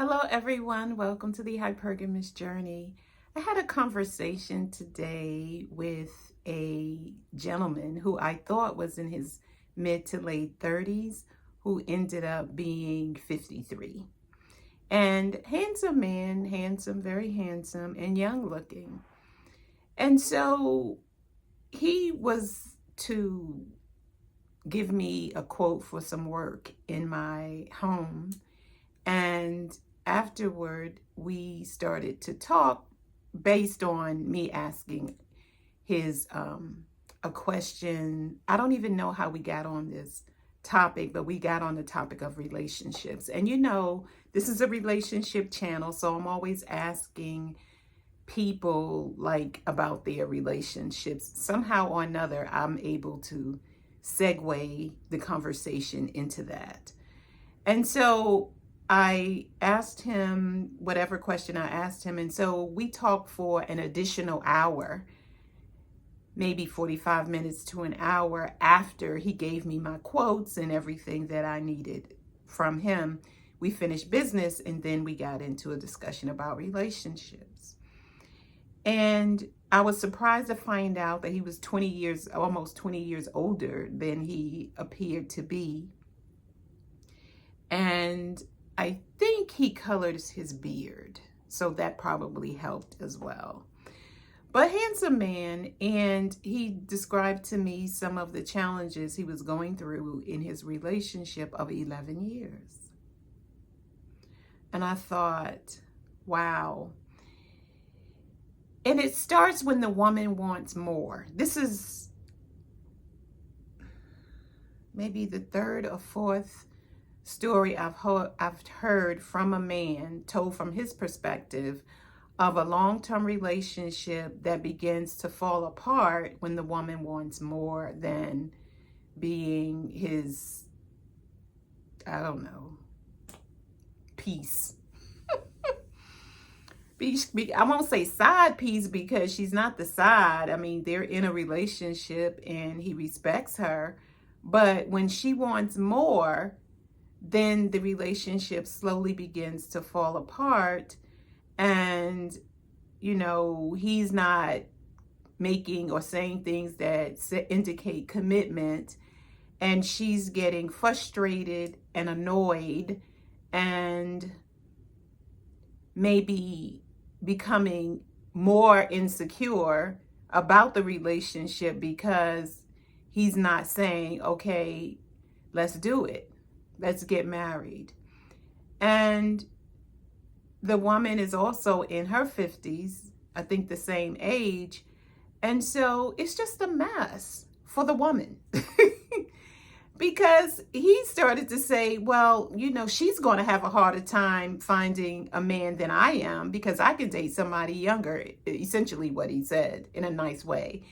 Hello, everyone. Welcome to the Hypergamous Journey. I had a conversation today with a gentleman who I thought was in his mid to late 30s, who ended up being 53. And handsome man, handsome, very handsome, and young looking. And so he was to give me a quote for some work in my home. And afterward, we started to talk based on me asking his a question. I don't even know how we got on this topic, but we got on the topic of relationships. And this is a relationship channel, so I'm always asking people like about their relationships. Somehow or another, I'm able to segue the conversation into that. And so I asked him whatever question I asked him. And so we talked for an additional hour, maybe 45 minutes to an hour after he gave me my quotes and everything that I needed from him. We finished business and then we got into a discussion about relationships. And I was surprised to find out that he was almost 20 years older than he appeared to be. And I think he colored his beard, so that probably helped as well. But handsome man, and he described to me some of the challenges he was going through in his relationship of 11 years. And I thought, wow. And it starts when the woman wants more. This is maybe the third or fourth story I've heard from a man, told from his perspective, of a long-term relationship that begins to fall apart when the woman wants more than being his, I don't know, piece. I won't say side piece because she's not the side. I mean, they're in a relationship and he respects her. But when she wants more, then the relationship slowly begins to fall apart. And, he's not making or saying things that indicate commitment. And she's getting frustrated and annoyed and maybe becoming more insecure about the relationship because he's not saying, okay, let's do it. Let's get married. And the woman is also in her 50s, I think the same age. And so it's just a mess for the woman. Because he started to say, well, she's going to have a harder time finding a man than I am because I can date somebody younger, essentially what he said in a nice way.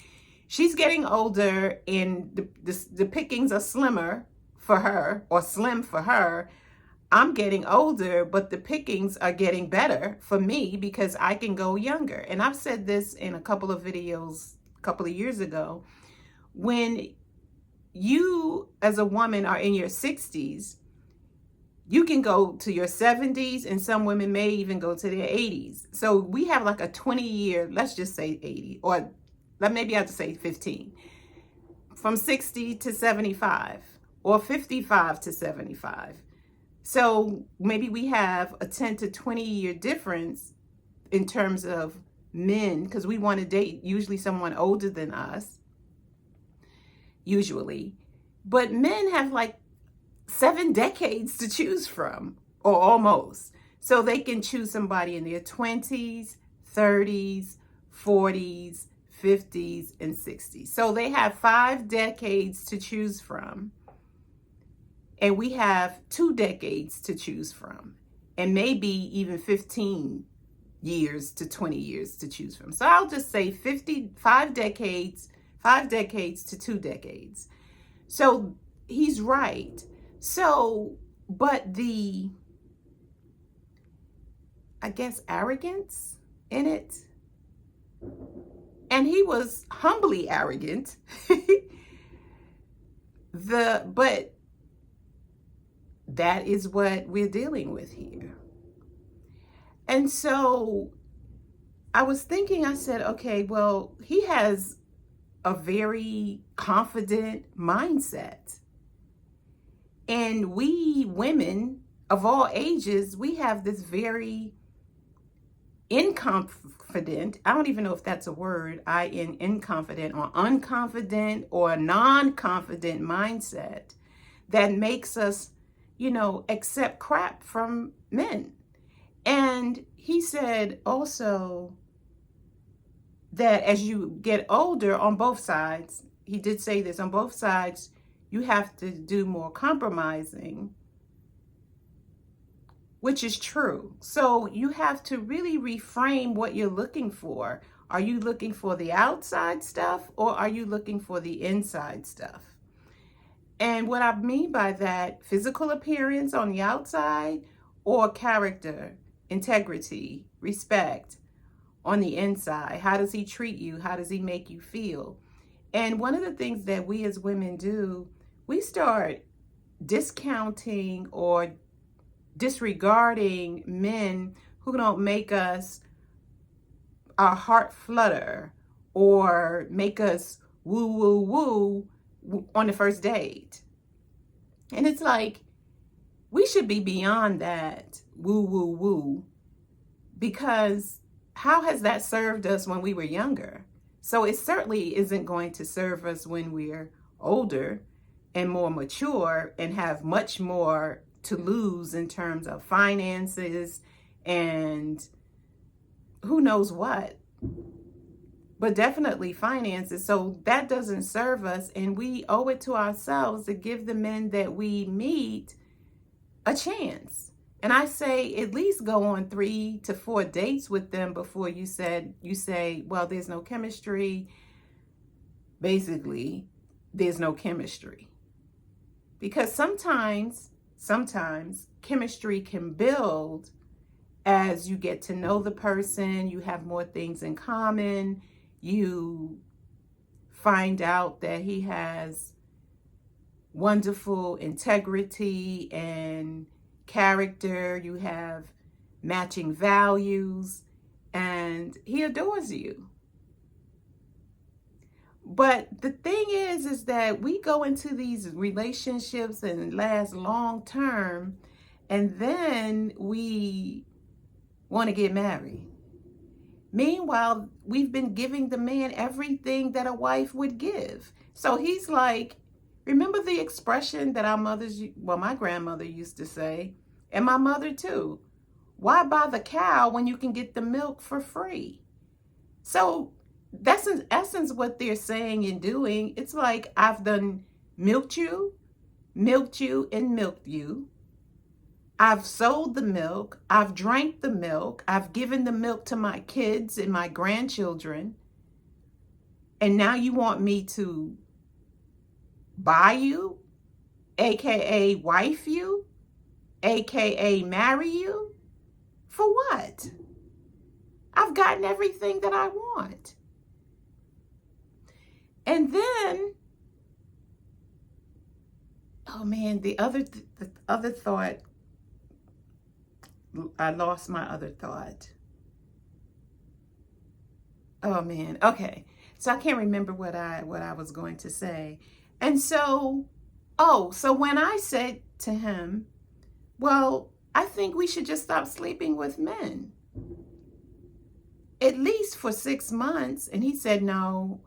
She's getting older and the pickings are slimmer for her, or slim for her. I'm getting older, but the pickings are getting better for me because I can go younger. And I've said this in a couple of videos a couple of years ago. When you as a woman are in your 60s, you can go to your 70s, and some women may even go to their 80s. So we have like a 20-year, let's just say 80, or maybe I have to say 15, from 60 to 75. Or 55 to 75. So maybe we have a 10 to 20 year difference in terms of men, because we want to date usually someone older than us, usually. But men have like 7 decades to choose from, or almost. So they can choose somebody in their 20s, 30s, 40s, 50s, and 60s. So they have 5 decades to choose from. And we have 2 decades to choose from, and maybe even 15 years to 20 years to choose from. So I'll just say 5 decades to 2 decades. So he's right. So, but I guess, arrogance in it. And he was humbly arrogant. But that is what we're dealing with here. And so I was thinking, I said, okay, well, he has a very confident mindset. And we women of all ages, we have this very inconfident, I don't even know if that's a word, inconfident or unconfident or non-confident mindset that makes us, accept crap from men. And he said also that as you get older on both sides, he did say this, on both sides, you have to do more compromising, which is true. So you have to really reframe what you're looking for. Are you looking for the outside stuff or are you looking for the inside stuff? And what I mean by that, physical appearance on the outside or character, integrity, respect on the inside. How does he treat you? How does he make you feel? And one of the things that we as women do, we start discounting or disregarding men who don't make us our heart flutter or make us woo woo woo on the first date. And it's like, we should be beyond that woo woo woo, because how has that served us when we were younger? So it certainly isn't going to serve us when we're older and more mature and have much more to lose in terms of finances and who knows what, but definitely finances. So that doesn't serve us, and we owe it to ourselves to give the men that we meet a chance. And I say at least go on 3 to 4 dates with them before you say, well, there's no chemistry. Basically, there's no chemistry. Because sometimes chemistry can build as you get to know the person, you have more things in common, you find out that he has wonderful integrity and character, you have matching values, and he adores you. But the thing is that we go into these relationships and last long term, and then we want to get married. Meanwhile, we've been giving the man everything that a wife would give. So he's like, remember the expression that my grandmother used to say, and my mother too, why buy the cow when you can get the milk for free? So that's in essence what they're saying and doing. It's like, I've done milked you, and milked you. I've sold the milk. I've drank the milk. I've given the milk to my kids and my grandchildren. And now you want me to buy you, AKA wife you, AKA marry you? For what? I've gotten everything that I want. And then, oh man, the other thought, I lost my other thought. Oh man, okay. So I can't remember what I was going to say. And so, so when I said to him, well, I think we should just stop sleeping with men, at least for 6 months. And he said, no,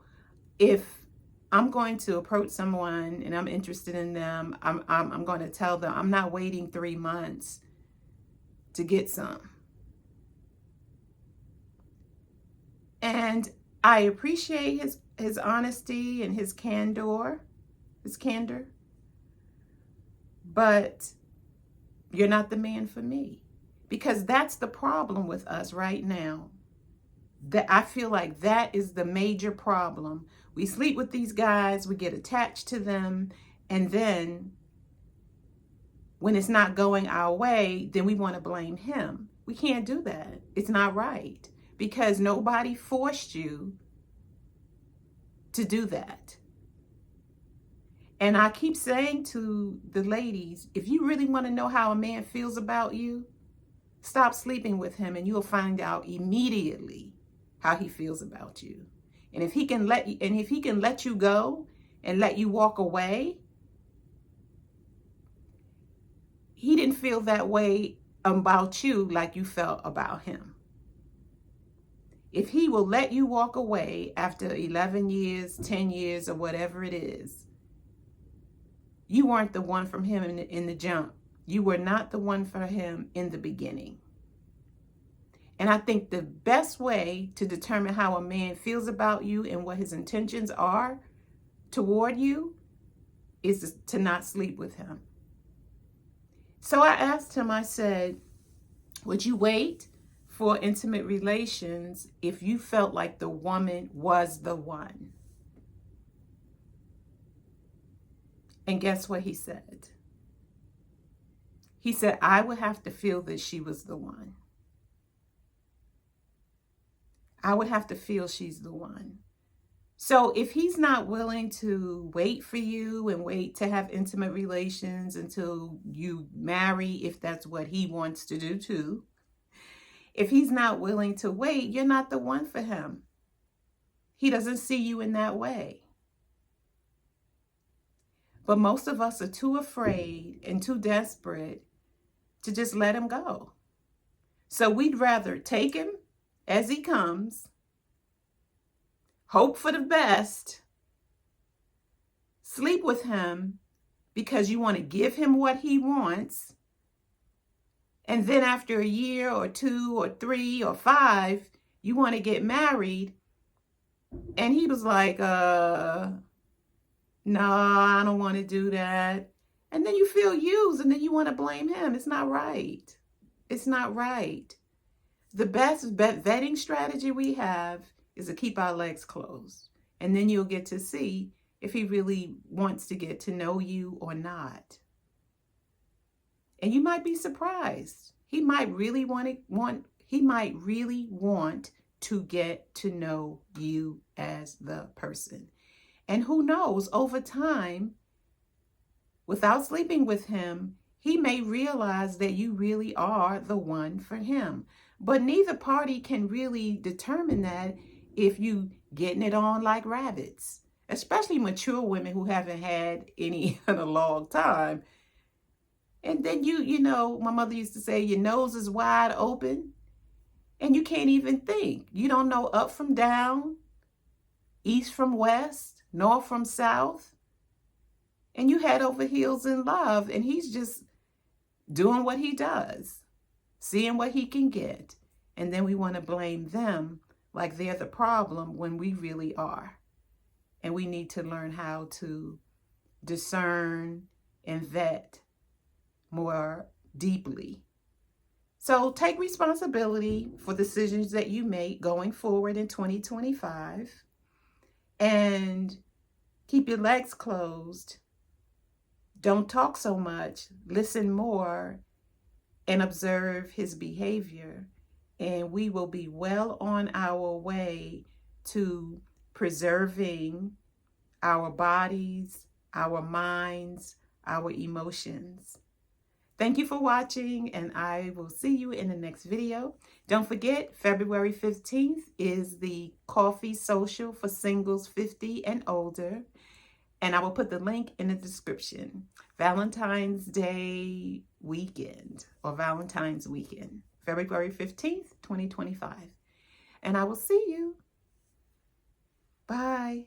if I'm going to approach someone and I'm interested in them, I'm going to tell them I'm not waiting 3 months to get some. And I appreciate his honesty and his candor, but you're not the man for me. Because that's the problem with us right now. That I feel like that is the major problem. We sleep with these guys, we get attached to them, and then when it's not going our way, then we want to blame him. We can't do that. It's not right, because nobody forced you to do that. And I keep saying to the ladies, if you really want to know how a man feels about you, Stop sleeping with him and you'll find out immediately how he feels about you. And if he can let you go and let you walk away, he didn't feel that way about you like you felt about him. If he will let you walk away after 11 years, 10 years, or whatever it is, you weren't the one from him in the jump. You were not the one for him in the beginning. And I think the best way to determine how a man feels about you and what his intentions are toward you is to not sleep with him. So I asked him, I said, would you wait for intimate relations if you felt like the woman was the one? And guess what he said? He said, I would have to feel that she was the one. I would have to feel she's the one. So if he's not willing to wait for you and wait to have intimate relations until you marry, if that's what he wants to do too, if he's not willing to wait, you're not the one for him. He doesn't see you in that way. But most of us are too afraid and too desperate to just let him go. So we'd rather take him as he comes, hope for the best, sleep with him because you want to give him what he wants, and then after a year or 2 or 3 or 5, you want to get married, and he was like, no, I don't want to do that. And then you feel used, and then you want to blame him. It's not right. It's not right. The best vetting strategy we have is to keep our legs closed. And then you'll get to see if he really wants to get to know you or not. And you might be surprised. He might really want to get to know you as the person. And who knows, over time, without sleeping with him, he may realize that you really are the one for him. But neither party can really determine that if you getting it on like rabbits, especially mature women who haven't had any in a long time. And then you know, my mother used to say, your nose is wide open and you can't even think. You don't know up from down, east from west, north from south. And you head over heels in love, and he's just doing what he does, seeing what he can get. And then we want to blame them like they're the problem when we really are. And we need to learn how to discern and vet more deeply. So take responsibility for decisions that you make going forward in 2025, and keep your legs closed. Don't talk so much, listen more, and observe his behavior. And we will be well on our way to preserving our bodies, our minds, our emotions. Thank you for watching, and I will see you in the next video. Don't forget, February 15th is the coffee social for singles 50 and older. And I will put the link in the description. Valentine's Day weekend, or Valentine's weekend, February 15th, 2025. And I will see you. Bye.